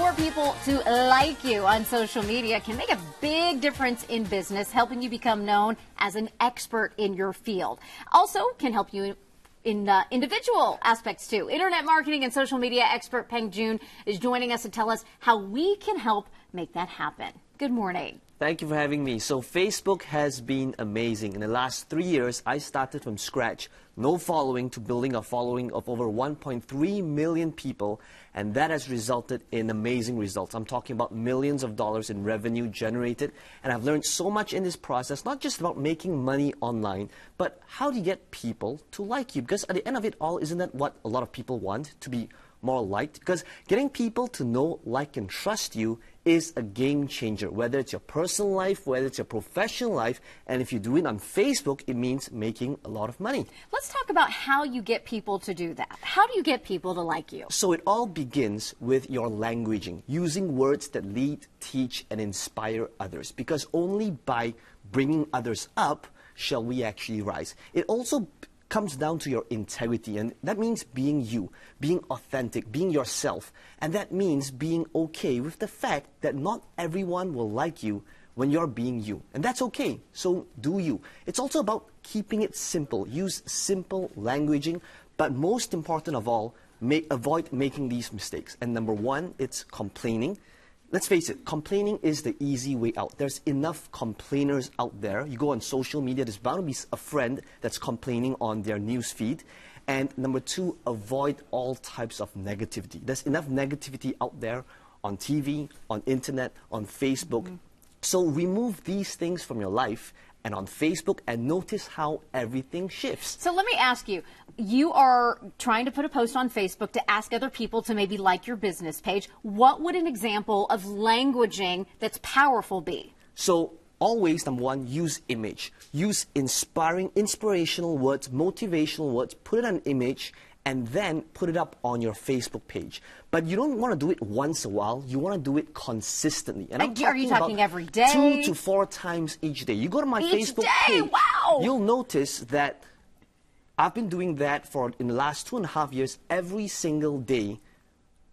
more people to like you on social media can make a big difference in business, helping you become known as an expert in your field. Also can help you in individual aspects too. Internet marketing and social media expert Peng Joon is joining us to tell us how we can help make that happen. Good morning. Thank you for having me. So Facebook has been amazing. In the last 3 years, I started from scratch, no following, to building a following of over 1.3 million people, and that has resulted in amazing results. I'm talking about millions of dollars in revenue generated, and I've learned so much in this process, not just about making money online, but how do you get people to like you? Because at the end of it all, isn't that what a lot of people want, to be more liked? Because getting people to know, like, and trust you is a game changer, whether it's your personal life, whether it's your professional life, and if you do it on Facebook, it means making a lot of money. Let's talk about how you get people to do that. How do you get people to like you? So it all begins with your languaging, using words that lead, teach, and inspire others, because only by bringing others up shall we actually rise. It also comes down to your integrity, and that means being you, being authentic, being yourself, and that means being okay with the fact that not everyone will like you when you're being you, and that's okay. So do you. It's also about keeping it simple. Use simple languaging, but most important of all, avoid making these mistakes. And number one, it's complaining. Let's face it, complaining is the easy way out. There's enough complainers out there. You go on social media, there's bound to be a friend that's complaining on their news feed. And number two, avoid all types of negativity. There's enough negativity out there on TV, on internet, on Facebook. So remove these things from your life and on Facebook, and notice how everything shifts. So let me ask you, you are trying to put a post on Facebook to ask other people to maybe like your business page. What would an example of languaging that's powerful be? So always, number one, use image. Use inspirational words, motivational words, put it on an image, and then put it up on your Facebook page. But you don't want to do it once a while. You want to do it consistently. And are you talking every day? 2 to 4 times each day. You go to my Facebook page, wow! You'll notice that I've been doing that in the last 2.5 years, every single day,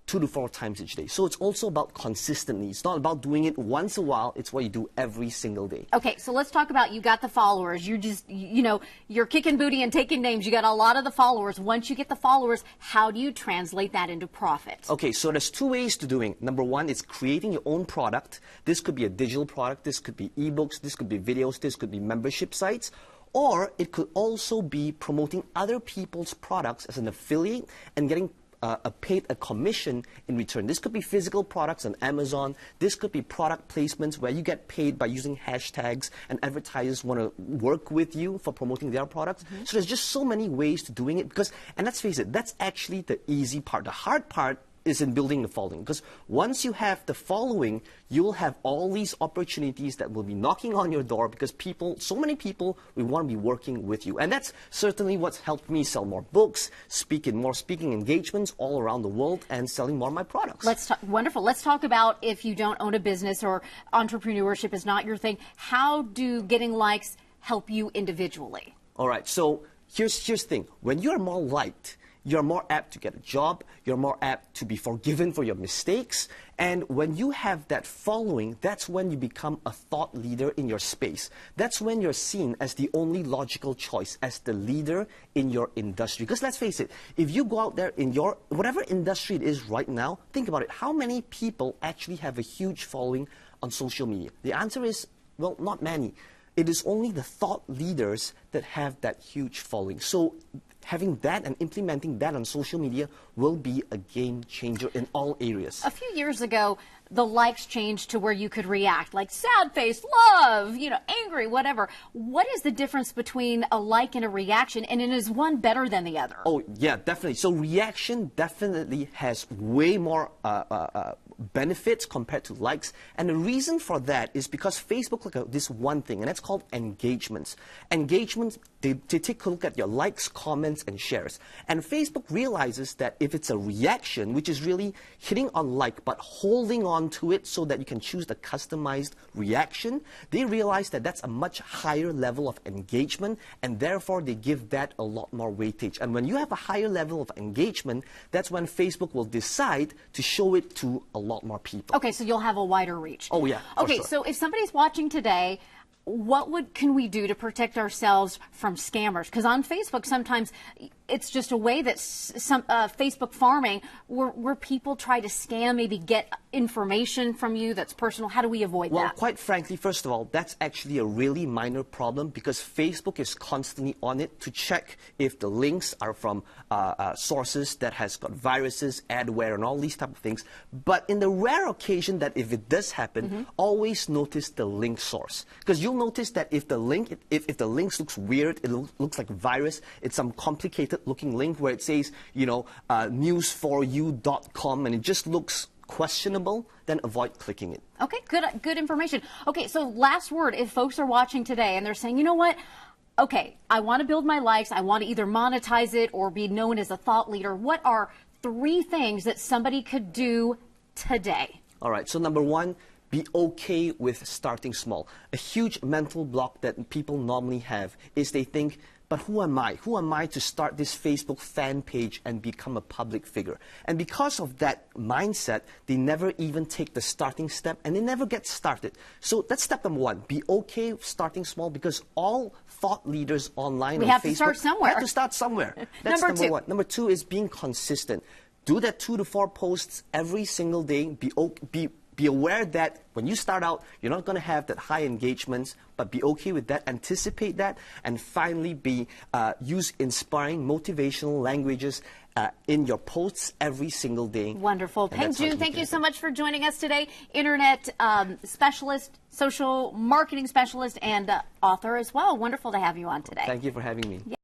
2 to 4 times each day. So it's also about consistently. It's not about doing it once a while. It's what you do every single day. Okay, so let's talk about, you got the followers. You're just, you're kicking booty and taking names. You got a lot of the followers. Once you get the followers, how do you translate that into profit? Okay, so there's 2 ways to doing it. Number one is creating your own product. This could be a digital product. This could be ebooks. This could be videos. This could be membership sites. Or it could also be promoting other people's products as an affiliate and getting a commission in return. This could be physical products on Amazon. This could be product placements where you get paid by using hashtags and advertisers want to work with you for promoting their products. So there's just so many ways to doing it, because, and let's face it, that's actually the easy part. The hard part is in building the following, because once you have the following, you'll have all these opportunities that will be knocking on your door, because so many people will want to be working with you. And that's certainly what's helped me sell more books, speak in more speaking engagements all around the world, and selling more of my products. Wonderful. Let's talk about, if you don't own a business or entrepreneurship is not your thing, how do getting likes help you individually? All right, so here's the thing. When you're more liked, you're more apt to get a job, you're more apt to be forgiven for your mistakes, and when you have that following, that's when you become a thought leader in your space. That's when you're seen as the only logical choice, as the leader in your industry. Because let's face it, if you go out there in your, whatever industry it is right now, think about it, how many people actually have a huge following on social media? The answer is, well, not many. It is only the thought leaders that have that huge following. So having that and implementing that on social media will be a game changer in all areas. A few years ago, the likes changed to where you could react, like sad face, love, angry, whatever. What is the difference between a like and a reaction, and is one better than the other? Oh, yeah, definitely. So reaction definitely has way more benefits compared to likes. And the reason for that is because Facebook look at this one thing, and that's called engagements. Engagements they take a look at your likes, comments, and shares. And Facebook realizes that if it's a reaction, which is really hitting on like, but holding on to it so that you can choose the customized reaction, they realize that that's a much higher level of engagement, and therefore they give that a lot more weightage. And when you have a higher level of engagement, that's when Facebook will decide to show it to a lot more people. Okay, so you'll have a wider reach. Oh yeah. Okay, sure. so if somebody's watching today, what can we do to protect ourselves from scammers? Because on Facebook, sometimes it's just a way that Facebook farming, where people try to scam, maybe get information from you that's personal. How do we avoid that? Well, quite frankly, first of all, that's actually a really minor problem because Facebook is constantly on it to check if the links are from sources that has got viruses, adware, and all these type of things. But in the rare occasion that if it does happen, always notice the link source, because you'll notice that if the link looks weird, it looks like a virus, it's some complicated looking link where it says, you know, news4you.com, and it just looks questionable, then avoid clicking it. Okay, good information. Okay, so last word, if folks are watching today and they're saying, you know what, okay, I want to build my likes, I want to either monetize it or be known as a thought leader, what are 3 things that somebody could do today? All right, so number 1, be okay with starting small. A huge mental block that people normally have is they think, but who am I? Who am I to start this Facebook fan page and become a public figure? And because of that mindset, they never even take the starting step and they never get started. So that's step number 1. Be okay with starting small, because all thought leaders online on have Facebook to start somewhere. have to start somewhere. That's Number 2. 1. Number 2 is being consistent. Do that 2 to 4 posts every single day. Be aware that when you start out, you're not going to have that high engagements, but be okay with that, anticipate that, and finally use inspiring, motivational languages in your posts every single day. Wonderful. Peng Joon, thank you so much for joining us today. Internet specialist, social marketing specialist, and author as well. Wonderful to have you on today. Thank you for having me.